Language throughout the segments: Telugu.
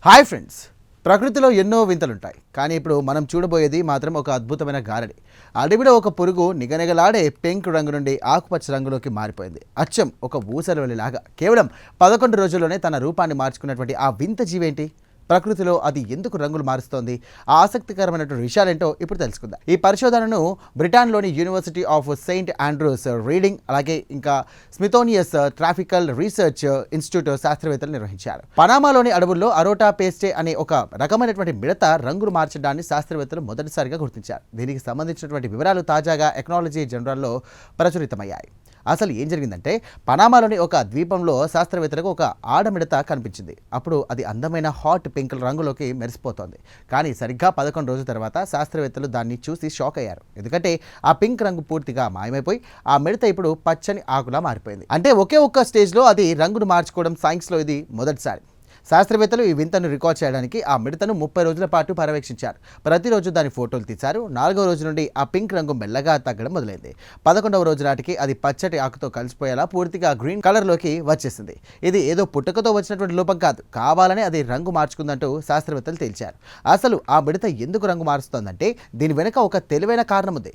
Hi friends. ప్రకృతిలో ఎన్నో వింతలుంటాయి, కానీ ఇప్పుడు మనం చూడబోయేది మాత్రం ఒక అద్భుతమైన గారడి. అడవిలో ఒక పురుగు నిగనిగలాడే పింక్ రంగు నుండి ఆకుపచ్చ రంగులోకి మారిపోయింది. అచ్చం ఒక ఊసరవెల్లిలాగా కేవలం 11 రోజుల్లోనే తన రూపాన్ని మార్చుకున్నటువంటి ఆ వింత జీవేంటి? ప్రకృతిలో అది ఎందుకు రంగులు మారుస్తోంది? ఆ ఆసక్తికరమైనటువంటి విషయాలేంటో ఇప్పుడు తెలుసుకుందాం. ఈ పరిశోధనను బ్రిటన్లోని university of saint Andrews Reading, అలాగే ఇంకా స్మిథోనియస్ ట్రాఫికల్ రీసెర్చ్ ఇన్స్టిట్యూట్ శాస్త్రవేత్తలు నిర్వహించారు. పనామాలోని అడవుల్లో అరోటా పేస్టే అనే ఒక రకమైనటువంటి మిడత రంగులు మార్చడాన్ని శాస్త్రవేత్తలు మొదటిసారిగా గుర్తించారు. దీనికి సంబంధించినటువంటి వివరాలు తాజాగా ఎకనాలజీ జర్నల్లో ప్రచురితమయ్యాయి. అసలు ఏం జరిగిందంటే, పనామాలోని ఒక ద్వీపంలో శాస్త్రవేత్తలకు ఒక ఆడమిడత కనిపించింది. అప్పుడు అది అందమైన హాట్ పింక్ రంగులోకి మెరిసిపోతోంది. కానీ సరిగ్గా 11 రోజుల తర్వాత శాస్త్రవేత్తలు దాన్ని చూసి షాక్ అయ్యారు. ఎందుకంటే ఆ పింక్ రంగు పూర్తిగా మాయమైపోయి ఆ మిడత ఇప్పుడు పచ్చని ఆకులా మారిపోయింది. అంటే ఒకే ఒక్క స్టేజ్లో అది రంగును మార్చుకోవడం సైన్స్లో ఇది మొదటిసారి. శాస్త్రవేత్తలు ఈ వింతను రికార్డ్ చేయడానికి ఆ మిడతను 30 రోజుల పాటు పర్యవేక్షించారు. ప్రతిరోజు దాని ఫోటోలు తీశారు. 4వ రోజు నుండి ఆ పింక్ రంగు మెల్లగా తగ్గడం మొదలైంది. 11వ రోజు నాటికి అది పచ్చటి ఆకుతో కలిసిపోయేలా పూర్తిగా గ్రీన్ కలర్లోకి వచ్చేసింది. ఇది ఏదో పుట్టుకతో వచ్చినటువంటి లోపం కాదు, కావాలని అది రంగు మార్చుకుందంటూ శాస్త్రవేత్తలు తేల్చారు. అసలు ఆ మిడత ఎందుకు రంగు మారుస్తోందంటే, దీని వెనుక ఒక తెలివైన కారణం ఉంది.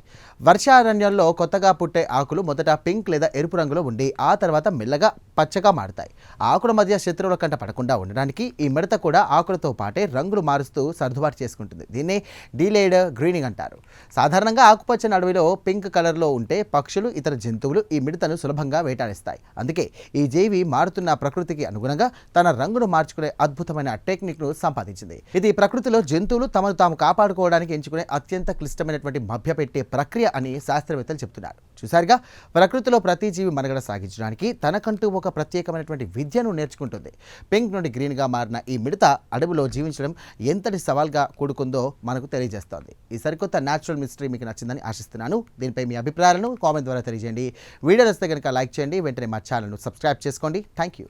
వర్షారణ్యంలో కొత్తగా పుట్టే ఆకులు మొదట పింక్ లేదా ఎరుపు రంగులో ఉండి ఆ తర్వాత మెల్లగా పచ్చగా మారుతాయి. ఆకుల మధ్య శత్రువుల కంట పడకుండా ఉండడానికి ఈ మిడత కూడా ఆకులతో పాటే రంగులు మారుస్తూ సర్దుబాటు చేసుకుంటుంది. దీన్నే డీలేడ్ గ్రీనింగ్ అంటారు. సాధారణంగా ఆకుపచ్చని అడవిలో పింక్ కలర్లో ఉంటే పక్షులు, ఇతర జంతువులు ఈ మిడతను సులభంగా వేటాడిస్తాయి. అందుకే ఈ జీవి మారుతున్న ప్రకృతికి అనుగుణంగా తన రంగును మార్చుకునే అద్భుతమైన టెక్నిక్ను సంపాదించింది. ఇది ప్రకృతిలో జంతువులు తమను తాము కాపాడుకోవడానికి ఎంచుకునే అత్యంత క్లిష్టమైనటువంటి మభ్యపెట్టే ప్రక్రియ అని శాస్త్రవేత్తలు చెబుతున్నారు. చూసారుగా, ప్రకృతిలో ప్రతి జీవి మనుగడ సాగించడానికి తనకంటూ ఒక ప్రత్యేకమైనటువంటి విద్యను నేర్చుకుంటుంది. పింక్ నుండి గ్రీన్గా మారిన ఈ మిడత అడవిలో జీవించడం ఎంతటి సవాల్గా కూడుకుందో మనకు తెలియజేస్తోంది. ఈ సరికొత్త న్యాచురల్ మిస్టరీ మీకు నచ్చిందని ఆశిస్తున్నాను. దీనిపై మీ అభిప్రాయాలను కామెంట్ ద్వారా తెలియజేయండి. వీడియో నచ్చితే కనుక లైక్ చేయండి. వెంటనే మా ఛానల్ను సబ్స్క్రైబ్ చేసుకోండి. Thank you.